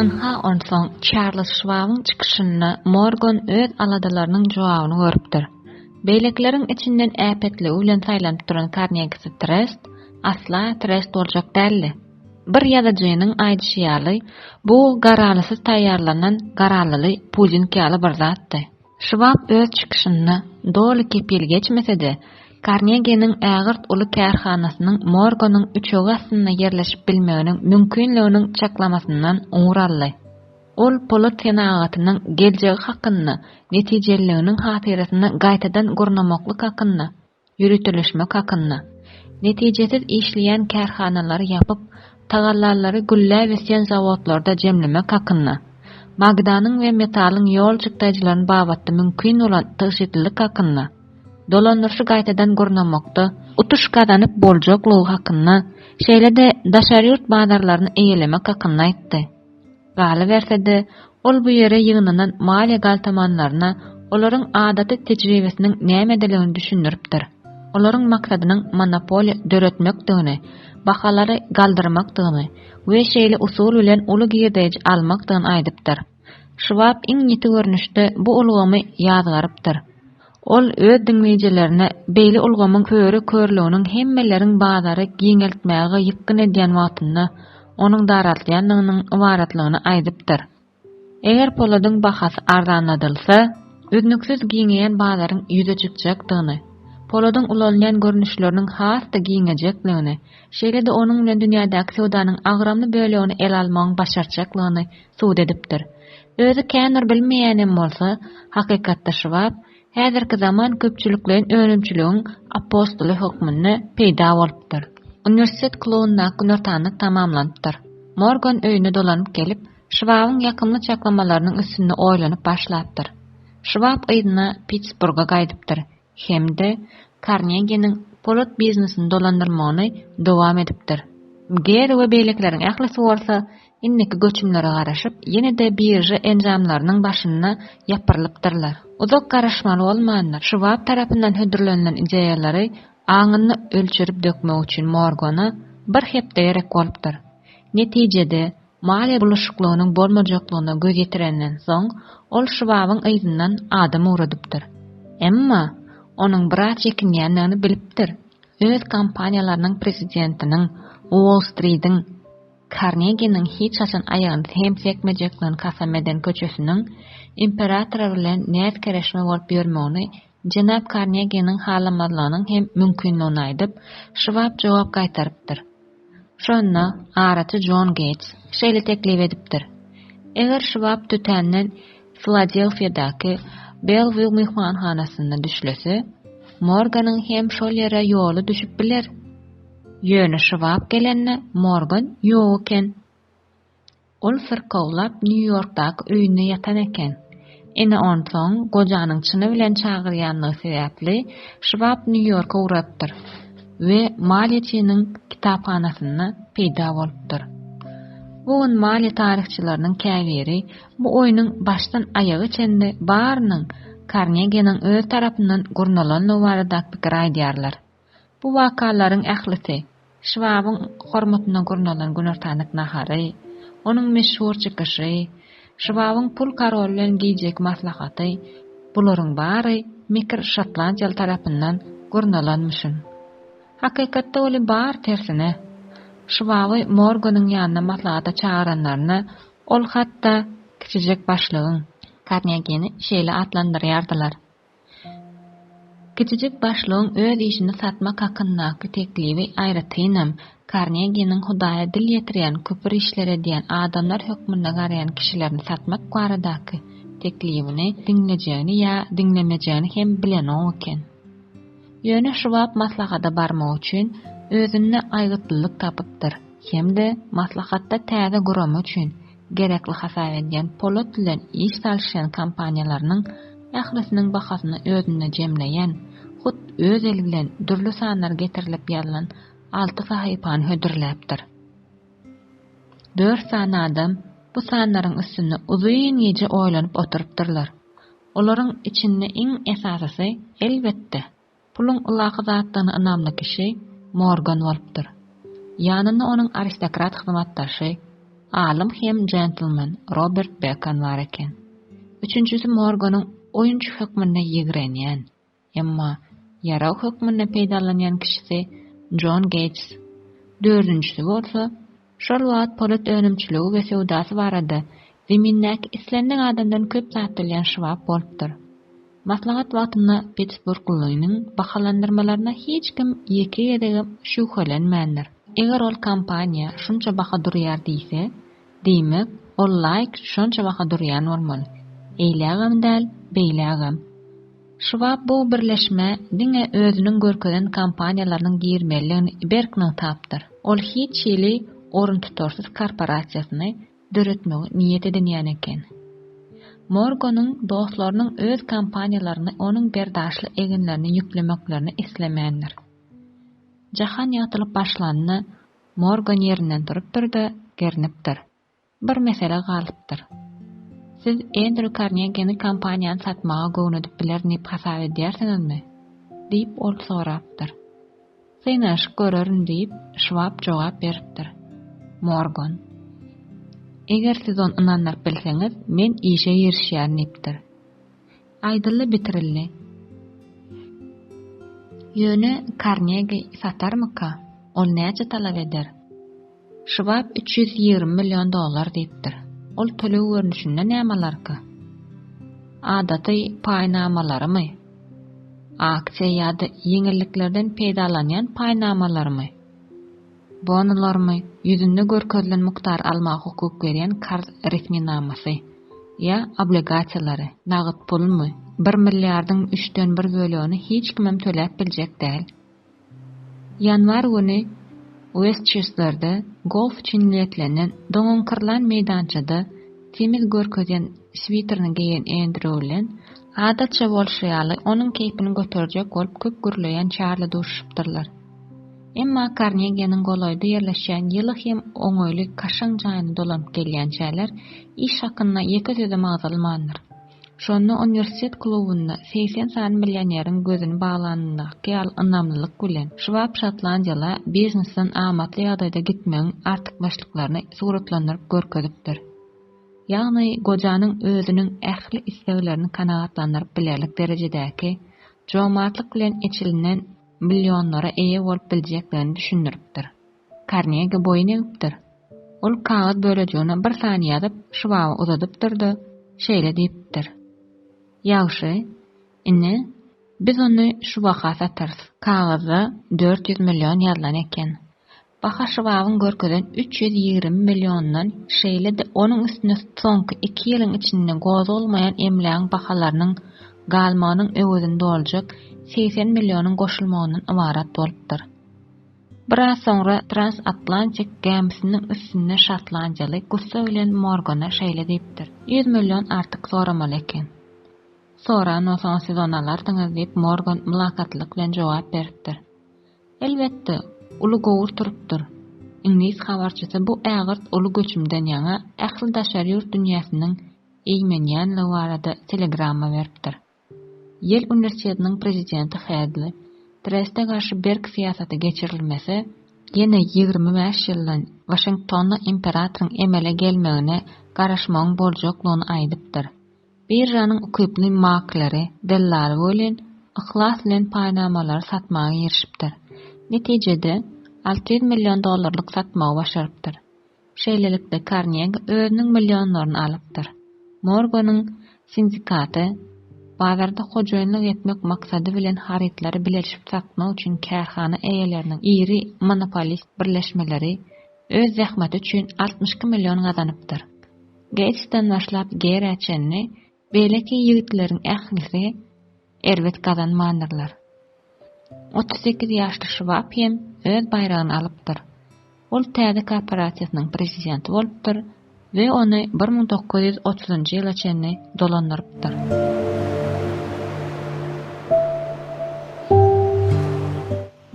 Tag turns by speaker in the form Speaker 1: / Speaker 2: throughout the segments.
Speaker 1: Anha onsoň Charles Schwab'yň çykyşyna Morgan öz aladalarynyň jogabyny görüpdir. Beýlekleriň içinden äpetli ulan saýlanyp duran Carnegie Trust asla trust boljak däldi. Bir ýazyjynyň aýdýaşy bu garalysyz taýýarlanan garalyly puzinkaly bir zatdy. Schwab öz çykyşyny doly kepil geçmesede Carnegie'nin ägirt uly kärhanasynyň Morganyň üçogy astyna yerleşip bilmeginiň mümkinliginiň çaklamasyndan uğraldy. Ol polat senagatynyň geljegi hakynda, netijeleriniň hatyrasyny gaýtadan gurnamaklyk hakynda, ýürütilişmek hakynda, netijesiz işleýän kärhanalary ýapyp, tagallarlary güllä we sen zawodlarda jemlemek hakynda, magdanyň we metalyň ýol çykdaýjylaryny babatda mümkin bolan tyşytlyk hakynda, dolandyryşy gaýtadan gurnamakda utuş kazanyp boljaklygy hakynda, şeýle-de daşaryurt bazarlaryny eýelemek hakynda aýtdy. Galy bersede, ol bu ýere ýygnanan maliýe galtamanlaryna olaryň adaty tejribesiniň nämedeligini düşündiripdir. Olaryň maksadynyň monopoliýa döretmekdigini, bahalary galdyrmakdygyny we şeýle usul bilen uly girdeji almakdygyny aýdypdyr. Schwab iň ýeti görnüşde bu ulgamy ýazgarypdyr. Ol öz dinleýijilerine beýle ulgamyň köri körliginiň hemmeleriň bazary giňeltmäge ýykyn edýän wagtynda onuň daratlaýanlygynyň ibaratlygyny aýdypdyr. Eger poladyň bahasy arzanladylsa, üznüksiz giňeýän bazaryň ýüze çykjakdygyny, poladyň ulanýan görnüşleriniň hasda giňejekligini, şeýle-de onuň bilen dünýädäki sowdanyň agramly bölegini el almagyň başarjaklygyny suwd edipdir. Özü känir bilmeýänem bolsa, hakykatda Schwab häzirki zaman köpçüliklerin öňümçiligiň apostoli hukmyny peýda bolupdyr. Universitet klubynda Günortanlyk tamamlandyr. Morgan öýüne dolanyp gelip, Schwab'yň ýakymly çaklamalarynyň üstünde oýlanyp başlapdyr. Schwab ýygyna Pittsburgha gaýdypdyr. Hemde Carnegie'niň polat biznesini dolandyrmagyny dowam edipdir. Ger we beýlekleriň ählisi bolsa, inneki göçümlere garaşyp, ýene-de birje enjamlarynyň başyna ýapyrylypdyrlar. Uzak garaşmaly bolmanlar Schwab tarapyndan hödürlenilen ideýalary aňyny ölçürip dökmek üçin Morgana bir hepde gerek bolupdyr. Netijede maliýe bulaşyklygynyň bolmajaklygyna göz ýetirenden soň ol Schwab'yň ýygynyň adam uradypdyr. Emma onuň biraz çekinýändigini bilipdir. Öz kompaniýalarynyň prezidentiniň Wall Street'iň Carnegie'niň hiç haçan aýagyny hem sekmejekligini kasam eden köçesiniň imperator bilen näet kereşme bolup ýörmegini Jenap Carnegie'niň halamalarynyň hem mümkinligini aýdyp, Schwab jogap gaýtarypdyr. Şonda araçy John Gates şeýle teklip edipdir. Eger Schwab tütänden Philadelphia'daky Bellevue mehmanhanasyna düşlese, Morganyň hem şol ýere ýoly düşüp biler. Ýöne Schwab gelenne Morgan ýok eken. Ol firkawlap New Yorkdaky öýüne ýatan eken. Ene onsoň gojanyň çyny bilen çagyrýanlygy sebäpli Schwab New Yorka uratdyr we maliýeçiniň kitaphanasyna peýda bolupdyr. Bu maliýe tarihçileriniň käbiri bu oýunyň başdan aýagy çende barynyň Carnegie'niň öz tarapyndan gurnalanlygy barada pikir aýdýarlar. Bu wakalaryň ählisi Schwab'yň hormatyna gurnalan Günortanlyk nahary, onuň meşhur çykyşy, Schwab'yň pul karol bilen giýjek maslahaty, bularyň bary Mikr Şotlandiýaly tarapyndan gurnalanmyşyn. Hakykatda oly bar tersine Schwab'y Morganyň ýanyna maslahata çağıranlaryna ol hatda kiçijek başlygyň Carnegie'ni şeýle atlandyrýardylar. Kiçijek başlygyň öz işini satmak hakyndaky teklibi aýratynam Carnegie'niň Hudaýa dil ýetirýän köpür işler edýän adamlar hökmünde garaýan kişilerini satmak baradaky teklibini dinlejegini ýa dinlemejegini hem bilen eken. Ýöne Schwab maslahata barmak üçin özüne aýgytlylyk tapypdyr. Hemde maslahatda täze guramy üçin gerekli hasap edýän polat bilen iş salşýan kompaniýalarynyň ählisiniň bahasyny özüne jemleýän, hut öz eli bilen dürli sanlar getirilip ýazylan 6 sahypany hödürläpdir. 4 san adam bu sanlaryň üstünde uzun ýeje oýlanyp oturypdyrlar. Olaryň içinde iň esasysy elbetde pulun ulaky zatdygyny ynamly kişi Morgan bolupdyr. Ýanyna onuň aristokrat hyzmatdaşy, alym hem gentleman Robert Bacon var eken. Üçüncüsü Morgan'ın oyuncu hükmüne yigrenýän, emma yaraw hükmüne peýdalanýan kişisi John Gates. Dördüncüsü bolsa şol wagt polit önümçiligi we sewdasy barada zeminnäki islendiň adamdan köp zat bilýän Schwab bolupdyr. Maslahat wagtynda Pittsburghlynyň bahalandyrmalaryna hiç kim ýeki ýerde şüphelenmändir. Eger ol kampaniýa şunça baha durýar diýse, diýmek ol like şunça baha durýan bolmaly. Eýlägem däl, beýlägem. Schwab bu birleşme diňe özüniň görkeden kampaniýalarynyň girmeligini berkini tapdyr. Ol hiç ýyly orun tutarsyz korporasiýasyny döretmegi niýet edýän eken. Morganyň dostlarynyň öz kampaniýalaryny onuň berdaşly eginlerini ýüklemeklerini islemändir. Jahan ýatylyp başlandy, Morgan ýerinden turup durdy, gernipdir. Bir mesele galypdyr. Siz Andrew Carnegie'ni kampaniýany satmaga göwnedip bilerni hasap edýärsiňizmi? diýip ol sorapdyr. Synaş görerin diýip Schwab jogap beripdir. Morgan: Eger siz onu ynanyp bilseňiz, men işe ýerişýär diýipdir. Aýdylly bitirildi. Ýöne Carnegie satarmyka? Ol näçe talap eder? Schwab $320 milyon diýipdir. Ol tölew görnüşinde nämelarky? Adaty paýnamalarmy? Aksiýa ýa-da ýeňilliklerden peýdalanýan paýnamalarmy? Bonularmy? Ýüzünde görkezlen muktar almak hukuk berýän karz resminamasy? Ya obligasiýalary? Nagyt pulmy? 1 milliardyň 3/1 bölegi hiç kimem töläp biljek däl. Yanvar güni Westchester'da golf üçin niýetlenen doňoňkyrlan meýdançada temiz görkezýän switerini giýen Andrew bilen adatça bolşýaly onuň keypini göterjek bolup köp gürleýän çarly duşupdyrlar. Emma Carnegie'niň golaýda ýerleşýän ýyly hem oňoýly kaşaň jaýyny dolanyp gelýän çäler iş hakyna ýeke söze magzalmandyr. Şonu universitet klubunda 80 san millioneriň gözüni baglanyndaky ynamlylyk bilen Schwab Şotlandiýala biznesden amatly ýagdaýda gitmegiň artykmaçlyklaryny suratlandyryp görkezipdir. Ýagny gojanyň özüniň ähli isleglerini kanagatlandyryp bilerlik derejedäki jomartlyk bilen içilinen milyonlara eýe bolup biljeklerini düşündiripdir. Carnegie boyun egipdir. Ol kağıt bölejegine bir saniýe adyp Schwaba uzadyp durdy, şeýle diýipdir. Ýagşy, ine, biz onu şu baha satarys. Kağıza 400 milyon ýazlan eken. Baha Schwab'ın görkeden 320 milyondan şeýle de onuň üstüne soňky 2 ýylyň içinde goz olmayan emläň bahalarynyň galmanyň öwüdinde boljak 80 milyonyň goşulmagyndan ibarat bolupdyr. Biraz soňra transatlantik gemisiniň üstünde Şotlandiýaly Gustav bilen Morgana şeýle diýipdir. 100 milyon artyk soramaly eken. Sonra nosan siz onalardyňyz diýip Morgan mülakatlyk bilen jogap beripdir. Elbetde, uly gowur turupdyr. İnglis habarçysy bu ägirt uly göçümden ýaňa ähli daşary ýurt dünýäsiniň eýmenýänligi barada telegramma beripdir. Yel Üniversitetiniň prezidenti Hedli, Treste garşy berk siýasaty geçirilmese, ýene 25 ýyldan Washingtonda imperatoriň emele gelmegine garaşmagyň boljaklygyny aýdypdyr. Birjanyň ukyply maklary, dellary bolan ihlas bilen paýnamalar satmagy ýerişipdir. Netijede $600 milyon satmagy başarypdyr. Şeýlelikde Carnegie özüniň milyonlaryny alypdyr. Morganyň sindikaty bazarda hojaýynlyk etmek maksady bilen harytlary bileşip satmak üçin kärhana eýeleriniň iri monopolist birleşmeleri öz zähmeti üçin 62 milyon gazanypdyr. Gates'den başlap geräçenni belki ýigitleriň ählisi erwet gazanmandyrlar. 38 ýaşly Schwab hem öz bayragyny alypdyr. Ol täze korporasiýasynyň prezidenti bolupdyr we ony 1930-njy ýyla çenni dolandyrypdyr.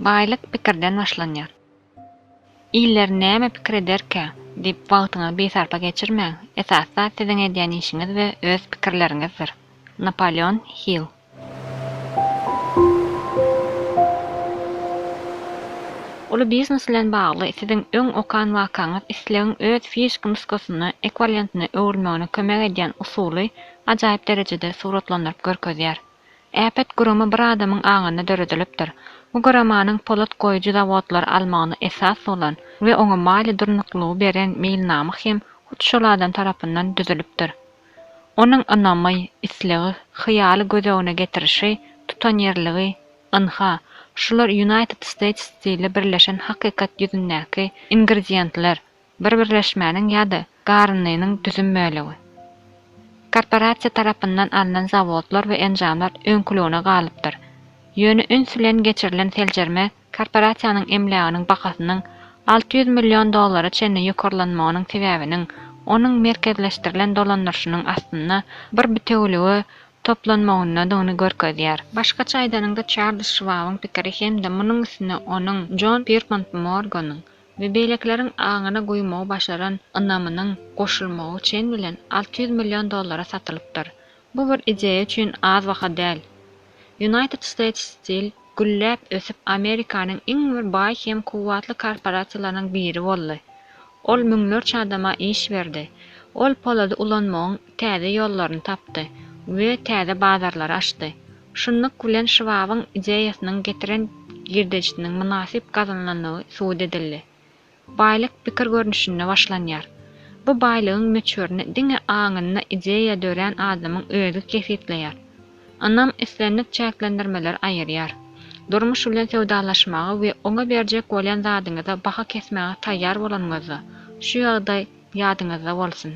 Speaker 1: Baýlyk pikirden başlanýar. İller näme pikir ederkä diýip wagtyňy besarpa geçirmäň. Esasda siziň edýän işiňiz we öz pikirleriňizdir. Napoleon Hill. Ulu biznes bilen bagly sizin öň okan wakaňyz islegiň öz fizik nuskasyny, ekwivalentini öwrülmegine kömek edýän usuly ajaýyp derejede suratlandyryp görkezýär. Äpet guramy bir adamyň aňyna döredilipdir. Bu guramanyň polat goýuju zawodlar almagyny esas bolan we oňa maýly durnyklygy beren meýilnamy hem şoladan tarapyndan düzülipdir. Onuň anamy, islegi, hyýaly gözegine getirişi, tutan ýerligi, ynha, şular United States stili birleşen hakykat ýüzündäki ingredientler, birleşmäniň ýa-da garanynyň düzünmeligi. Korporasiýa tarapyndan alynan zawodlar we enjamlar öňkülügine galypdyr. Ýöne ünsülen geçirilen seljerme korporasiýanyň emläginiň bakasynyň $600 milyon çenli ýokarlanmagynyň sebäbiniň onuň merkezleşdirilen dolanýaryşynyň aslynda bir bütegiligi toplanmagyna döňüni görkezýär. Başgaça aýdanyňda Charles Schwab'yň pikiri hem de munyň üstüne onuň John Pierpont Morgan'yň we beýlekleriň aňyna goýmagy başaran Ynamynyň goşulmagy çen bilen $600 milyon satylypdyr. Bu bir ideýa üçin az wagt däl. United States Steel güllep ösüp Amerikanyň iň bir baý hem kuwwatly korporasiýalarynyň biri boldy. Ol müňlerçe adama iş berdi. Ol polady ulanmagyň täze ýollaryny tapdy we täze bazarlar açdy. Şunlyk bilen Schwab'yň ideýasynyň getiren girdeşiniň münasip gazanlanlygy suwd edildi. Baýlyk pikir görnüşine başlanýar. Bu baýlygyň möçürini diňe aňyna ideýa dören adamyň özü kesipleýär. Ynam eslenlik çäklendirmeler aýyrýar. Durmuş bilen sewdalaşmagy we oňa berjek bolan zadyňyza baha kesmäge taýýar bolanyňyzy şu ýagdaý ýadyňyzda bolsun.